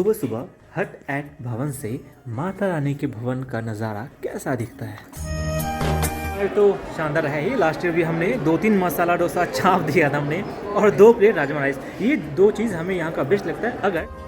सुबह सुबह हट एट भवन से माता रानी के भवन का नज़ारा कैसा दिखता है। तो शानदार है ही। लास्ट ईयर भी हमने 2-3 मसाला डोसा छाप दिया था हमने और 2 प्लेट राजमा राइस। ये 2 चीज़ हमें यहाँ का बेस्ट लगता है। अगर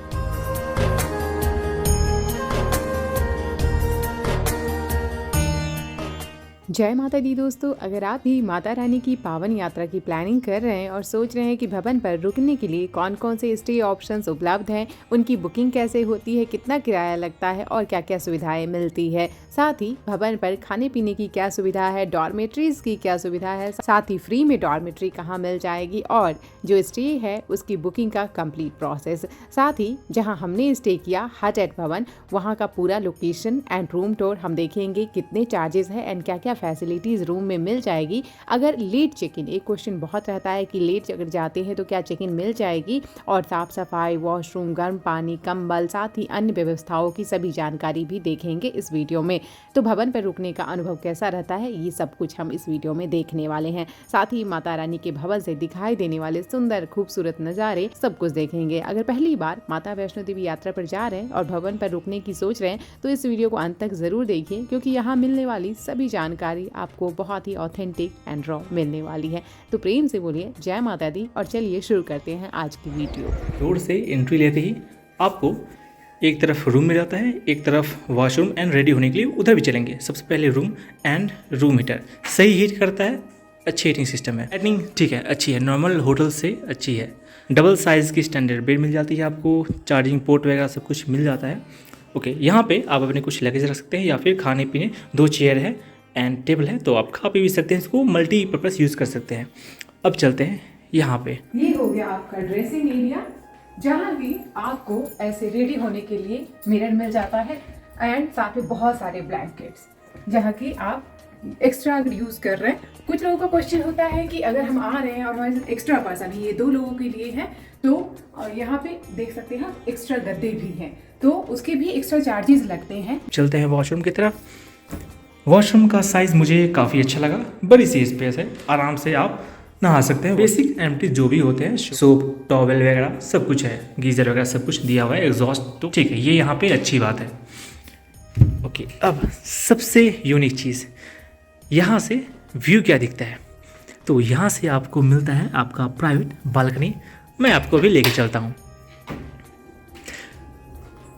जय माता दी दोस्तों, अगर आप भी माता रानी की पावन यात्रा की प्लानिंग कर रहे हैं और सोच रहे हैं कि भवन पर रुकने के लिए कौन कौन से स्टे ऑप्शंस उपलब्ध हैं, उनकी बुकिंग कैसे होती है, कितना किराया लगता है और क्या क्या सुविधाएं मिलती है, साथ ही भवन पर खाने पीने की क्या सुविधा है, डॉर्मेट्रीज की क्या सुविधा है, साथ ही फ्री में डॉर्मेट्री कहाँ मिल जाएगी और जो स्टे है उसकी बुकिंग का कंप्लीट प्रोसेस, साथ ही जहाँ हमने स्टे किया हट एट भवन वहाँ का पूरा लोकेशन एंड रूम टूर हम देखेंगे, कितने चार्जेस है एंड क्या क्या फैसिलिटीज रूम में मिल जाएगी। अगर लेट चेक इन, एक क्वेश्चन बहुत रहता है कि लेट अगर जाते हैं तो क्या चेक इन मिल जाएगी, और साफ सफाई, वॉशरूम, गर्म पानी, कंबल, साथ ही अन्य व्यवस्थाओं की सभी जानकारी भी देखेंगे इस वीडियो में। तो भवन पर रुकने का अनुभव कैसा रहता है, ये सब कुछ हम इस वीडियो में देखने वाले हैं। साथ ही माता रानी के भवन से दिखाई देने वाले सुंदर खूबसूरत नज़ारे सब कुछ देखेंगे। अगर पहली बार माता वैष्णो देवी यात्रा पर जा रहे हैं और भवन पर रुकने की सोच रहे हैं तो इस वीडियो को अंत तक जरूर देखिए, क्योंकि यहाँ मिलने वाली सभी जानकारी आपको बहुत ही ऑथेंटिक एंड रॉ मिलने वाली है। तो प्रेम से बोलिए जय माता दी और चलिए शुरू करते हैं आज की वीडियो। रोड से एंट्री लेते ही आपको एक तरफ रूम मिल जाता है, एक तरफ वॉशरूम एंड रेडी होने के लिए उधर भी चलेंगे। सबसे पहले रूम एंड रूम हीटर सही हीट करता है, अच्छी हीटिंग सिस्टम है, लाइटिंग ठीक है, अच्छी है, नॉर्मल होटल से अच्छी है। डबल साइज़ की स्टैंडर्ड बेड मिल जाती है आपको, चार्जिंग पोर्ट वगैरह सब कुछ मिल जाता है। ओके, यहाँ पे आप अपने कुछ लगेज रख सकते हैं या फिर खाने पीने, 2 चेयर है एंड टेबल है, तो आप खा पी भी सकते हैं, इसको मल्टीपर्पज़ यूज़ कर सकते हैं। अब चलते हैं यहाँ पे। ये हो गया आपका ड्रेसिंग एरिया, जहाँ भी आपको ऐसे रेडी होने के लिए मिरर मिल जाता है एंड साथ में बहुत सारे ब्लैंकेट्स, जहाँ की आप एक्स्ट्रा अगर यूज़ कर रहे हैं। कुछ लोगों का क्वेश्चन होता है कि अगर हम आ रहे हैं और हमारे एक्स्ट्रा पर्सन है, ये 2 लोगों के लिए है, तो यहाँ पे देख सकते हैं एक्स्ट्रा गद्दे भी हैं, तो उसके भी एक्स्ट्रा चार्जेस लगते हैं। चलते हैं वॉशरूम की तरफ। वॉशरूम का साइज़ मुझे काफ़ी अच्छा लगा, बड़ी सी स्पेस है, आराम से आप नहा सकते हैं। बेसिक एम्प्टी जो भी होते हैं, सोप, टॉवेल वगैरह सब कुछ है, गीज़र वगैरह सब कुछ दिया हुआ है, एग्जॉस्ट तो ठीक है, ये यहाँ पे अच्छी बात है। ओके, अब सबसे यूनिक चीज़, यहाँ से व्यू क्या दिखता है, तो यहाँ से आपको मिलता है आपका प्राइवेट बालकनी। मैं आपको भी लेके चलता हूँ,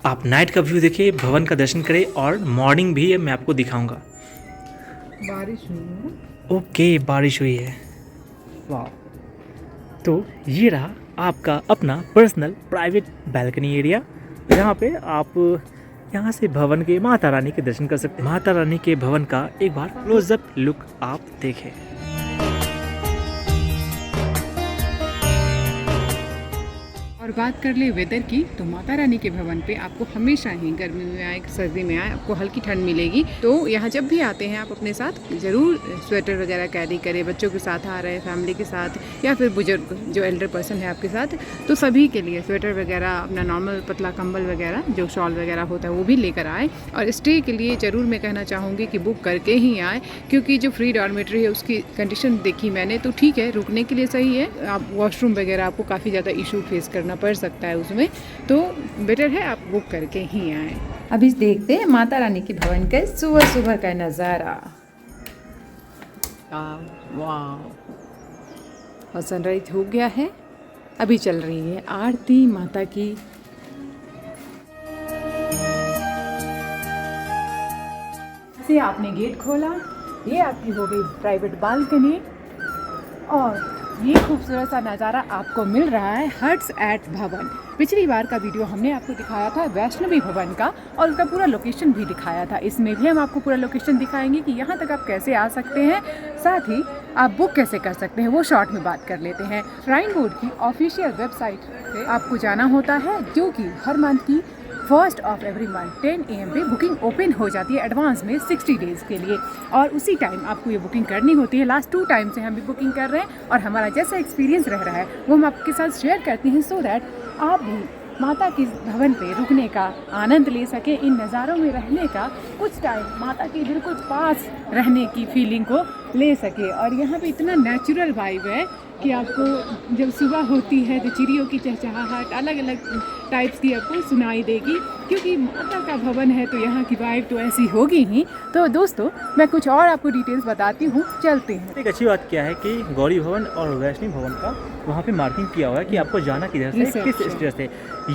आप नाइट का व्यू देखिए, भवन का दर्शन करें और मॉर्निंग भी मैं आपको दिखाऊंगा। बारिश हुई है। ओके, बारिश हुई है, वाह। तो ये रहा आपका अपना पर्सनल प्राइवेट बालकनी एरिया, जहाँ पे आप यहाँ से भवन के माता रानी के दर्शन कर सकते हैं। माता रानी के भवन का एक बार क्लोजअप लुक आप देखें। और बात कर ले वेदर की, तो माता रानी के भवन पे आपको हमेशा ही, गर्मी में आए सर्दी में आए, आपको हल्की ठंड मिलेगी। तो यहाँ जब भी आते हैं आप अपने साथ ज़रूर स्वेटर वगैरह कैरी करें। बच्चों के साथ आ रहे हैं, फैमिली के साथ, या फिर बुजुर्ग जो एल्डर पर्सन है आपके साथ, तो सभी के लिए स्वेटर वगैरह, अपना नॉर्मल पतला कंबल वगैरह, जो शॉल वगैरह होता है वो भी लेकर आए। और स्टे के लिए ज़रूर मैं कहना चाहूँगी कि बुक करके ही आए, क्योंकि जो फ्री डॉर्मेट्री है उसकी कंडीशन देखी मैंने, तो ठीक है, रुकने के लिए सही है। आप वॉशरूम वगैरह आपको काफ़ी ज़्यादा इशू फेस करना पड़ सकता है उसमें, तो बेटर है आप बुक करके ही आए। अभी देखते हैं माता रानी के भवन का सुबह सुबह का नज़ारा। वाह, और सनराइज हो गया है, अभी चल रही है आरती माता की। से आपने गेट खोला, ये आपकी हो गई प्राइवेट बालकनी, और ये खूबसूरत सा नज़ारा आपको मिल रहा है हट्स एट भवन। पिछली बार का वीडियो हमने आपको दिखाया था वैष्णवी भवन का, और उसका पूरा लोकेशन भी दिखाया था। इसमें भी हम आपको पूरा लोकेशन दिखाएंगे कि यहाँ तक आप कैसे आ सकते हैं, साथ ही आप बुक कैसे कर सकते हैं, वो शॉर्ट में बात कर लेते हैं। श्राइन बोर्ड की ऑफिशियल वेबसाइट पे आपको जाना होता है, जो कि हर मंथ की 1st of every month 10 AM पे बुकिंग ओपन हो जाती है एडवांस में 60 डेज़ के लिए, और उसी टाइम आपको ये बुकिंग करनी होती है। लास्ट 2 टाइम से हम भी बुकिंग कर रहे हैं, और हमारा जैसा एक्सपीरियंस रह रहा है वो हम आपके साथ शेयर करते हैं, सो दैट आप भी माता के भवन पे रुकने का आनंद ले सके, इन नज़ारों में रहने का, कुछ टाइम माता के बिल्कुल पास रहने की फीलिंग को ले सके। और यहाँ पे इतना नेचुरल वाइब है कि आपको जब सुबह होती है तो चिड़ियों की चहचहाहट अलग अलग टाइप्स की आपको सुनाई देगी, क्योंकि माता का भवन है तो यहाँ की वाइब तो ऐसी होगी ही। तो दोस्तों मैं कुछ और आपको डिटेल्स बताती हूँ, चलते हैं। एक अच्छी बात क्या है कि गौरी भवन और वैष्णवी भवन का वहाँ पे मार्किंग किया हुआ है कि आपको जाना किधर से, किस स्टेज से।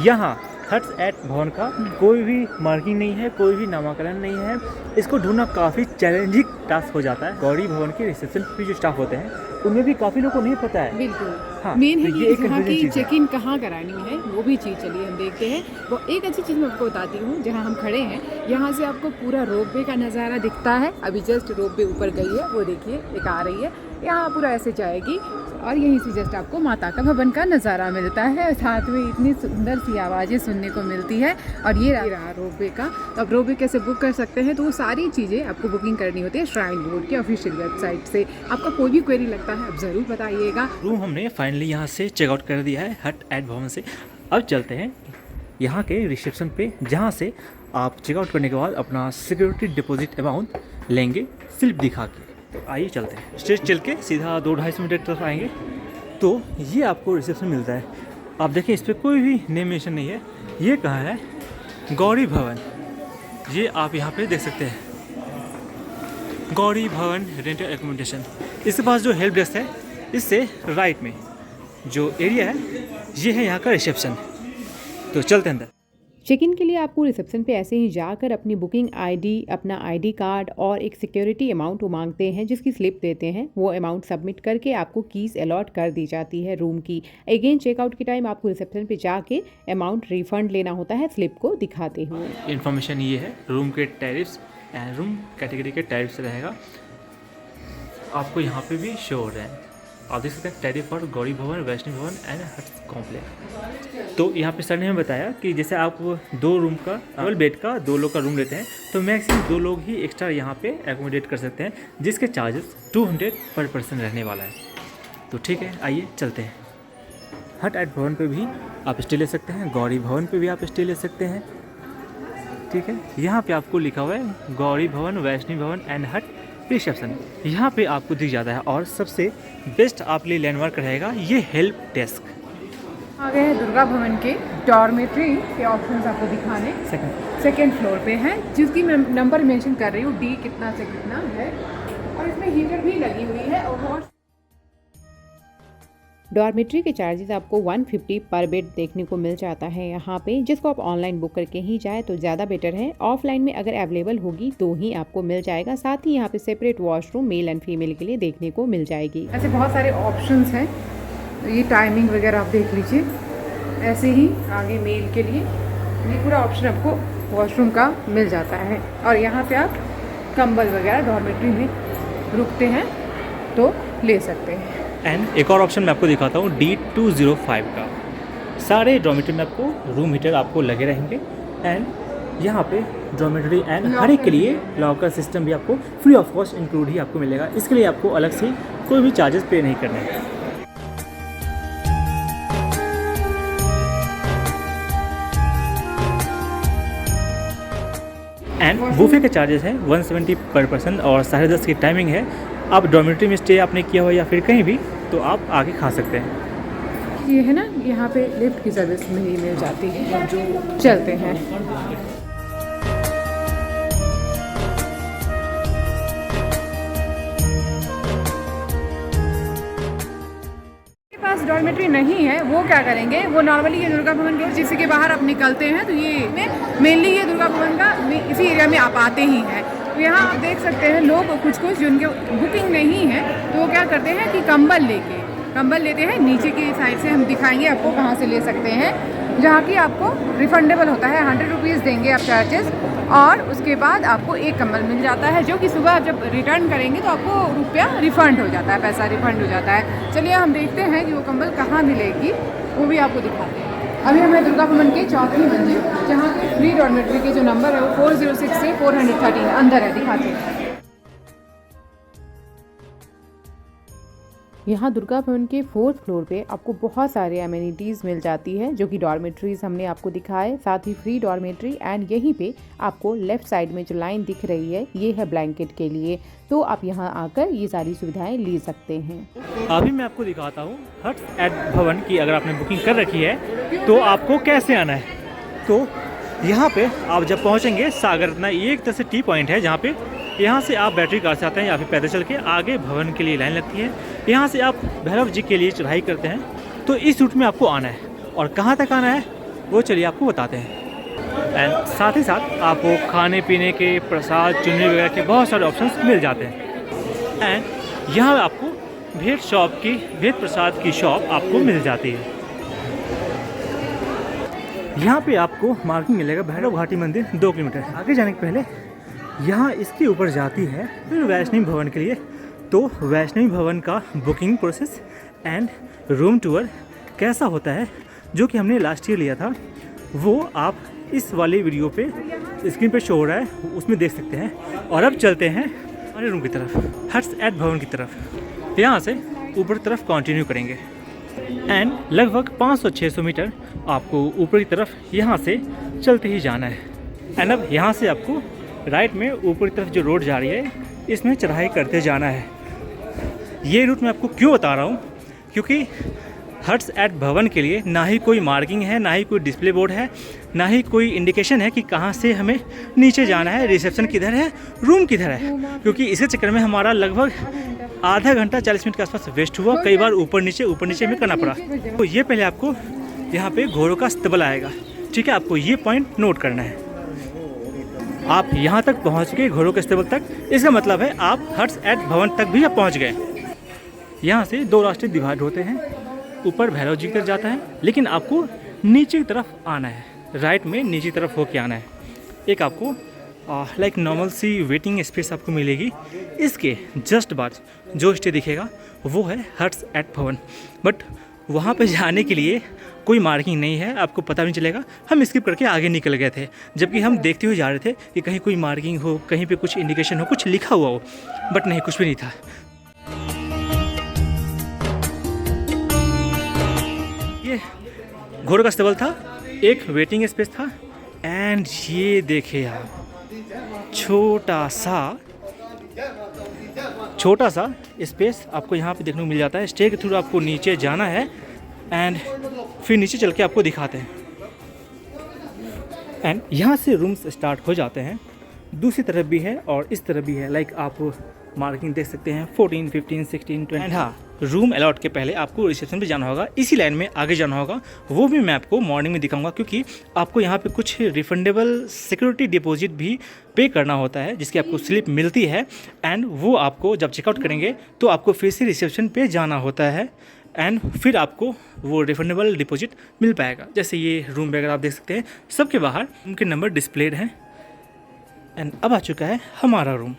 यहाँ हट्स एट भवन का कोई भी मार्किंग नहीं है, कोई भी नामाकरण नहीं है। इसको ढूंढना काफ़ी चैलेंजिंग टास्क हो जाता है। गौरी भवन के रिसेप्शन पे जो स्टाफ होते हैं उनमें भी काफ़ी लोगों को नहीं पता है। बिल्कुल हाँ, मेन है तो कि ये एक यहाँ की चीज़ है। चेक इन कहाँ करानी है वो भी चीज़, चलिए हम देखते हैं। वो एक अच्छी चीज़ मैं आपको बताती हूँ, जहाँ हम खड़े हैं यहाँ से आपको पूरा रोपवे का नज़ारा दिखता है। अभी जस्ट रोपवे ऊपर गई है, वो देखिए एक आ रही है, यहाँ पूरा ऐसे जाएगी और यहीं से जस्ट आपको माता का भवन का नज़ारा मिलता है। साथ में इतनी सुंदर सी आवाज़ें सुनने को मिलती है। और ये रहा रोपवे का। तो अब रोपवे कैसे बुक कर सकते हैं, तो वो सारी चीज़ें आपको बुकिंग करनी होती है श्राइन बोर्ड के ऑफिशियल वेबसाइट से। आपका कोई भी क्वेरी लगता है आप ज़रूर बताइएगा। रूम हमने फाइनली यहाँ से चेकआउट कर दिया है हट एट भवन से। अब चलते हैं यहाँ के रिसेप्शन पे, जहाँ से आप चेकआउट करने के बाद अपना सिक्योरिटी डिपॉजिट अमाउंट लेंगे स्लिप दिखा के। तो आइए चलते हैं। स्टेज चल के सीधा 2-2.5 मिनट तरफ आएंगे तो ये आपको रिसेप्शन मिलता है। आप देखिए इस पर कोई भी नेम मेंशन नहीं है। ये कहाँ है? गौरी भवन। ये आप यहाँ पे देख सकते हैं, गौरी भवन रेंटल एकोमोडेशन। इसके पास जो हेल्प डेस्क है इससे राइट में जो एरिया है ये है यहाँ का रिसेप्शन। तो चलते हैं अंदर। चेक इन के लिए आपको रिसेप्शन पे ऐसे ही जाकर अपनी बुकिंग आईडी, अपना आईडी कार्ड और एक सिक्योरिटी अमाउंट वो मांगते हैं जिसकी स्लिप देते हैं। वो अमाउंट सबमिट करके आपको कीज़ अलॉट कर दी जाती है रूम की। अगेन चेकआउट के टाइम आपको रिसेप्शन पे जाके अमाउंट रिफंड लेना होता है स्लिप को दिखाते हुए। इन्फॉर्मेशन ये है, रूम के टैरिफ्स एंड रूम कैटेगरी के टैरिफ्स रहेगा आपको यहाँ पे भी शो हो रहे हैं। आप देख सकते हैं टैरिफ फॉर गौरी भवन, वैष्णवी भवन एंड हट्स कॉम्प्लेक्स। तो यहाँ पे सर ने हमें बताया कि जैसे आप 2 रूम का डबल बेड का 2 लोग का रूम लेते हैं तो मैक्सिमम 2 लोग ही एक्स्ट्रा यहाँ पे एकोमोडेट कर सकते हैं, जिसके चार्जेस 200 पर पर्सन रहने वाला है। तो ठीक है, आइए चलते हैं। हट एट भवन पे भी आप स्टे ले सकते हैं, गौरी भवन पे भी आप स्टे ले सकते हैं। ठीक है, यहाँ पे आपको लिखा हुआ है गौरी भवन, वैष्णवी भवन एंड हट रिसेप्शन। यहाँ पे आपको दिख जाता है। और सबसे बेस्ट आप लिए लैंडमार्क रहेगा ये हेल्प डेस्क। आ गए हैं दुर्गा भवन के डॉर्मेट्री के ऑप्शंस आपको दिखाने। सेकंड फ्लोर पे है, जिसकी मैं नंबर मेंशन कर रही हूँ, डी कितना से कितना है। और इसमें हीटर भी लगी हुई है। और डॉर्मेट्री के चार्जेस आपको 150 पर बेड देखने को मिल जाता है यहाँ पे, जिसको आप ऑनलाइन बुक करके ही जाए तो ज़्यादा बेटर है। ऑफलाइन में अगर अवेलेबल होगी तो ही आपको मिल जाएगा। साथ ही यहाँ पे separate washroom male and female के लिए देखने को मिल जाएगी। ऐसे बहुत सारे ऑप्शंस हैं। तो ये टाइमिंग वगैरह आप देख लीजिए। ऐसे ही आगे मेल के लिए ये पूरा ऑप्शन आपको वॉशरूम का मिल जाता है। और यहाँ पे आप कंबल वगैरह डॉर्मेट्री में रुकते हैं तो ले सकते हैं। एंड एक और ऑप्शन मैं आपको दिखाता हूँ D205 का। सारे डॉर्मेटरी में आपको रूम हीटर आपको लगे रहेंगे। एंड यहाँ पे डॉर्मेटरी एंड हर एक के लिए लॉकर सिस्टम भी आपको फ्री ऑफ कॉस्ट इंक्लूड ही आपको मिलेगा। इसके लिए आपको अलग से कोई भी चार्जेस पे नहीं करने हैं। एंड बुफे के चार्जेस हैं 170 पर पर्सन और 10:30 की टाइमिंग है। आप डॉर्मेटरी में स्टे आपने किया हो या फिर कहीं भी तो आप आके खा सकते हैं। ये है ना, यहाँ पे लिफ्ट की सर्विस नहीं मिल जाती है। जो चलते हैं। पास डॉर्मेट्री नहीं है, वो क्या करेंगे, वो नॉर्मली ये दुर्गा भवन के जिससे के बाहर आप निकलते हैं तो ये मेनली ये दुर्गा भवन का इसी एरिया में आप आते ही हैं। तो यहाँ आप देख सकते हैं लोग कुछ जिनके बुकिंग नहीं है तो वो क्या करते हैं कि कंबल लेते हैं। नीचे की साइड से हम दिखाएंगे आपको कहाँ से ले सकते हैं, जहाँ की आपको रिफंडेबल होता है। 100 रुपीज़ देंगे आप चार्जेस और उसके बाद आपको एक कंबल मिल जाता है, जो कि सुबह जब रिटर्न करेंगे तो आपको रुपया रिफ़ंड हो जाता है, पैसा रिफ़ंड हो जाता है। चलिए हम देखते हैं कि वो कंबल कहाँ मिलेगी, वो भी आपको दिखाते हैं। अभी हमें दुर्गा भवन के 4थी मंजिल, जहाँ के फ्री डॉर्मेट्री के जो नंबर है वो 406 से 413 अंदर है, दिखाते हैं। यहाँ दुर्गा भवन के 4th फ्लोर पे आपको बहुत सारे एमिनिटीज़ मिल जाती है, जो कि डॉर्मेट्रीज हमने आपको दिखाए, साथ ही फ्री डॉर्मेट्री। एंड यहीं पे आपको लेफ्ट साइड में जो लाइन दिख रही है ये है ब्लैंकेट के लिए, तो आप यहाँ आकर ये सारी सुविधाएं ले सकते हैं। अभी मैं आपको दिखाता हूँ हट्स एट भवन की अगर आपने बुकिंग कर रखी है तो आपको कैसे आना है। तो यहाँ पे आप जब पहुँचेंगे सागर रत्ना, ये एक तरह से टी पॉइंट है जहाँ पे यहाँ से आप बैटरी कार से आते हैं या फिर पैदल चल के आगे भवन के लिए लाइन लगती है। यहाँ से आप भैरव जी के लिए चढ़ाई करते हैं, तो इस रूट में आपको आना है। और कहाँ तक आना है वो चलिए आपको बताते हैं। एंड साथ ही साथ आपको खाने पीने के, प्रसाद, चुन्नी वगैरह के बहुत सारे ऑप्शंस मिल जाते हैं। एंड यहाँ आपको भेद प्रसाद की शॉप आपको मिल जाती है। यहाँ पे आपको मार्किंग मिलेगा भैरव घाटी मंदिर 2 किलोमीटर आगे जाने के पहले। यहाँ इसके ऊपर जाती है फिर वैष्णवी भवन के लिए। तो वैष्णवी भवन का booking process and room tour कैसा होता है जो कि हमने लास्ट ईयर लिया था, वो आप इस वाली वीडियो पे स्क्रीन पे शो हो रहा है, उसमें देख सकते हैं। और अब चलते हैं हमारे रूम की तरफ, हट्स एट भवन की तरफ। यहाँ से ऊपर तरफ कंटिन्यू करेंगे एंड लगभग 500-600 मीटर आपको ऊपर की तरफ यहाँ से चलते ही जाना है। एंड अब यहाँ से आपको राइट में ऊपर की तरफ जो रोड जा रही है इसमें चढ़ाई करते जाना है। ये रूट मैं आपको क्यों बता रहा हूँ, क्योंकि हट्स एट भवन के लिए ना ही कोई मार्किंग है, ना ही कोई डिस्प्ले बोर्ड है, ना ही कोई इंडिकेशन है कि कहाँ से हमें नीचे जाना है, रिसेप्शन किधर है, रूम किधर है। क्योंकि इसके चक्कर में हमारा लगभग आधा घंटा 40 मिनट के आसपास वेस्ट हुआ, कई बार ऊपर नीचे हमें करना पड़ा। तो ये पहले आपको यहाँ पे घोड़ों का अस्तबल आएगा, ठीक है, आपको ये पॉइंट नोट करना है। आप यहाँ तक पहुँच गए घोड़ों के अस्तबल तक, इसका मतलब है आप हट्स एट भवन तक भी आप पहुँच गए। यहाँ से 2 रास्ते डिवाइड होते हैं, ऊपर भैरव जी की तरफ जाता है, लेकिन आपको नीचे की तरफ आना है, राइट में नीचे की तरफ होके आना है। एक आपको लाइक नॉर्मल सी वेटिंग स्पेस आपको मिलेगी, इसके जस्ट बाद जो स्टे दिखेगा वो है हट्स एट भवन। बट वहाँ पे जाने के लिए कोई मार्किंग नहीं है, आपको पता नहीं चलेगा। हम स्किप करके आगे निकल गए थे, जबकि हम देखते हुए जा रहे थे कि कहीं कोई मार्किंग हो, कहीं पे कुछ इंडिकेशन हो, कुछ लिखा हुआ हो, बट नहीं, कुछ भी नहीं था। ये घोड़ों का अस्तबल था, एक वेटिंग स्पेस था। एंड ये देखिए आप, छोटा सा स्पेस आपको यहाँ पे देखने को मिल जाता है। स्टे के थ्रू आपको नीचे जाना है एंड फिर नीचे चल के आपको दिखाते हैं। एंड यहाँ से रूम्स स्टार्ट हो जाते हैं, दूसरी तरफ भी है और इस तरफ भी है। लाइक आप मार्किंग देख सकते हैं 14, 15, 16, 20। एंड हाँ, रूम अलॉट के पहले आपको रिसेप्शन पे जाना होगा, इसी लाइन में आगे जाना होगा। वो भी मैं आपको मॉर्निंग में दिखाऊंगा, क्योंकि आपको यहाँ पे कुछ रिफंडेबल सिक्योरिटी डिपॉजिट भी पे करना होता है, जिसकी आपको स्लिप मिलती है। एंड वो आपको जब चेकआउट करेंगे तो आपको फिर से रिसेप्शन पे जाना होता है एंड फिर आपको वो रिफंडेबल डिपॉजिट मिल पाएगा। जैसे ये रूम वगैरह आप देख सकते हैं, सबके बाहर उनके नंबर डिस्प्लेड हैं। एंड अब आ चुका है हमारा रूम।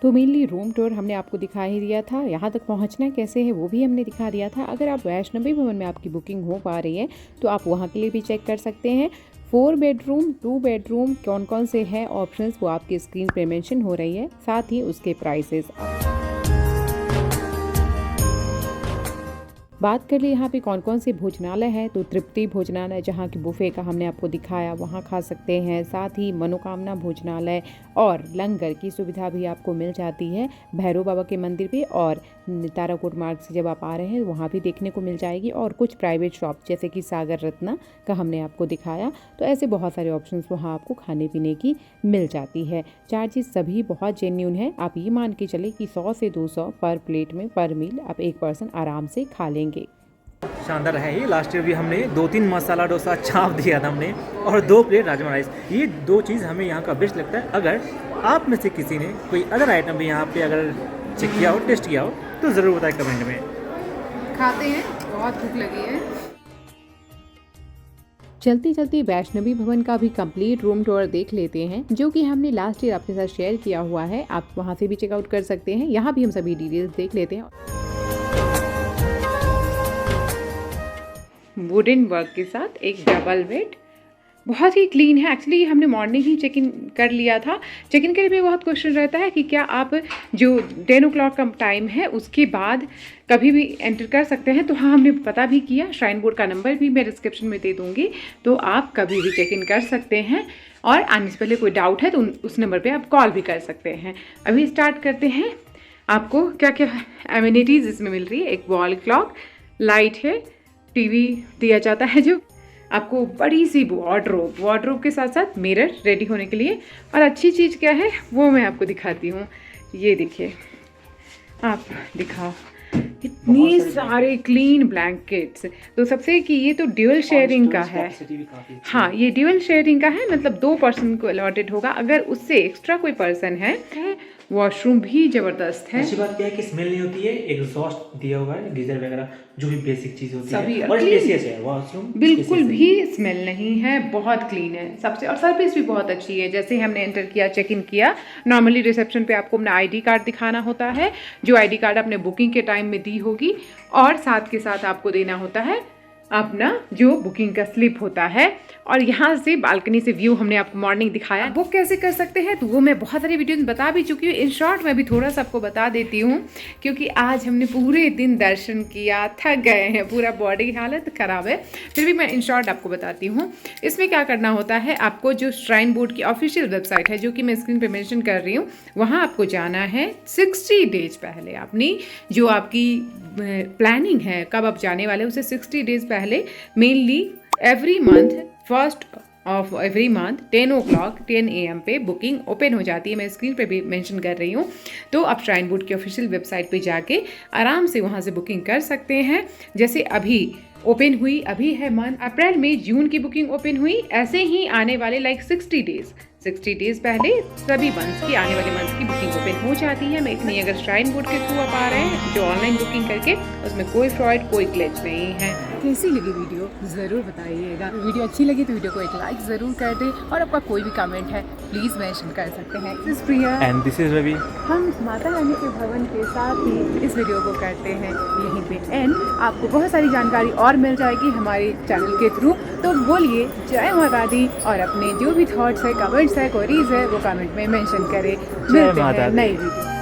तो मेनली रूम टूर हमने आपको दिखा ही दिया था, यहाँ तक पहुँचना कैसे है वो भी हमने दिखा दिया था। अगर आप वैष्णवी भवन में आपकी बुकिंग हो पा रही है तो आप वहाँ के लिए भी चेक कर सकते हैं। 4 बेडरूम, 2 बेडरूम कौन कौन से हैं ऑप्शंस, वो आपकी स्क्रीन पे मेंशन हो रही है, साथ ही उसके प्राइसेस। बात कर ले यहाँ पे कौन कौन से भोजनालय है, तो तृप्ति भोजनालय जहाँ की बुफे का हमने आपको दिखाया, वहाँ खा सकते हैं। साथ ही मनोकामना भोजनालय और लंगर की सुविधा भी आपको मिल जाती है भैरव बाबा के मंदिर पे, और ताराकोट मार्ग से जब आप आ रहे हैं वहाँ भी देखने को मिल जाएगी। और कुछ प्राइवेट शॉप जैसे कि सागर रत्ना का हमने आपको दिखाया, तो ऐसे बहुत सारे ऑप्शंस वहाँ आपको खाने पीने की मिल जाती है। चार्जेस सभी बहुत जेन्यून है, आप ये मान के चले कि 100 से 200 पर प्लेट में पर मील आप एक पर्सन आराम से खा लेंगे। शानदार है ये। लास्ट ईयर भी हमने 2-3 मसाला डोसा चाप दिया था हमने, और 2 प्लेट राजमा राइस। ये 2 चीज़ हमें यहाँ का बेस्ट लगता है। अगर आप में से किसी ने कोई अदर आइटम भी यहाँ पे अगर चेक किया हो, टेस्ट किया हो, तो ज़रूर बताएं कमेंट में। खाते हैं, बहुत भूख लगी है। चलते चलते वैष्णवी भवन का भी कंप्लीट रूम टूर देख लेते हैं, जो कि हमने लास्ट ईयर अपने साथ शेयर किया हुआ है। आप वहां से भी चेकआउट कर सकते हैं। यहाँ भी हम सभी डिटेल्स देख लेते हैं। वुडन वर्क के साथ एक डबल बेड, बहुत ही क्लीन है। एक्चुअली हमने मॉर्निंग ही चेक इन कर लिया था। चेक इन के लिए भी बहुत क्वेश्चन रहता है कि क्या आप जो 10 o'clock का टाइम है उसके बाद कभी भी एंटर कर सकते हैं। तो हाँ, हमने पता भी किया। श्राइन बोर्ड का नंबर भी मैं डिस्क्रिप्शन में दे दूँगी, तो आप कभी भी चेक इन कर सकते हैं। और आने से पहले कोई डाउट है तो उस नंबर पर आप कॉल भी कर सकते हैं। अभी स्टार्ट करते हैं। आपको क्या क्या एमिनिटीज़ इसमें मिल रही है। एक वॉल क्लॉक, लाइट है, टीवी दिया जाता है, जो आपको बड़ी सी वार्डरोब के साथ साथ मिरर रेडी होने के लिए। और अच्छी चीज़ क्या है वो मैं आपको दिखाती हूँ। ये देखिए, आप दिखाओ इतनी सारे क्लीन ब्लैंकेट्स। तो सबसे कि ये तो ड्यूअल शेयरिंग का है। हाँ, ये ड्यूअल शेयरिंग का है, मतलब 2 पर्सन को अलॉटेड होगा। अगर उससे एक्स्ट्रा कोई पर्सन है। वॉशरूम भी जबरदस्त है। अच्छी बात क्या है कि स्मेल नहीं होती है, एग्जॉस्ट दिया हुआ है, गीजर वगैरह जो भी बेसिक चीज होती सभी है। और स्पेशियस है वॉशरूम, बिल्कुल भी स्मेल नहीं है, बहुत क्लीन है सबसे। और सर्विस भी बहुत अच्छी है। जैसे हमने एंटर किया, चेक इन किया, नॉर्मली रिसेप्शन पे आपको अपना आईडी कार्ड दिखाना होता है, जो आईडी कार्ड आपने बुकिंग के टाइम में दी होगी। और साथ के साथ आपको देना होता है अपना जो बुकिंग का स्लिप होता है। और यहाँ से बालकनी से व्यू हमने आपको मॉर्निंग दिखाया। बुक कैसे कर सकते हैं तो वो मैं बहुत सारी वीडियो में बता भी चुकी हूँ। इन शॉर्ट मैं भी थोड़ा सा आपको बता देती हूँ, क्योंकि आज हमने पूरे दिन दर्शन किया, थक गए हैं, पूरा बॉडी हालत ख़राब है। फिर भी मैं इन शॉर्ट आपको बताती हूँ। इसमें क्या करना होता है, आपको जो श्राइन बोर्ड की ऑफिशियल वेबसाइट है, जो कि मैं स्क्रीन पर मेंशन कर रही हूँ, वहाँ आपको जाना है। 60 डेज पहले अपनी जो आपकी प्लानिंग है कब आप जाने वाले, उसे 60 डेज पहले, mainly every month first of every month 10 o'clock 10 AM पे बुकिंग ओपन हो जाती है। मैं स्क्रीन पे भी मेंशन कर रही हूँ। तो आप श्राइन बोर्ड की ऑफिशियल वेबसाइट पे जाके आराम से वहाँ से बुकिंग कर सकते हैं। जैसे अभी ओपन हुई, अभी है मंथ अप्रैल मई जून की बुकिंग ओपन हुई, ऐसे ही आने वाले 60 डेज पहले सभी मंथ्स की, आने वाले मंथ्स की बुकिंग ओपन हो जाती है। मैं इतनी, अगर श्राइन बोर्ड के थ्रू आप आ रहे हैं जो ऑनलाइन बुकिंग करके, उसमें कोई फ्रॉड, कोई ग्लिच नहीं है। कैसी लगी वीडियो ज़रूर बताइएगा। वीडियो अच्छी लगी तो वीडियो को एक लाइक ज़रूर कर दें, और आपका कोई भी कमेंट है प्लीज़ मेंशन कर सकते हैं। This is Priya and this is Ravi. हम माता रानी के भवन के साथ ही इस वीडियो को करते हैं यहीं पे एंड। आपको बहुत सारी जानकारी और मिल जाएगी हमारे चैनल के थ्रू। तो बोलिए जय माता दी, और अपने जो भी थॉट्स है, कमेंट्स है, क्वेरीज है, वो कमेंट में मेंशन करें। मिलते हैं नई वीडियो।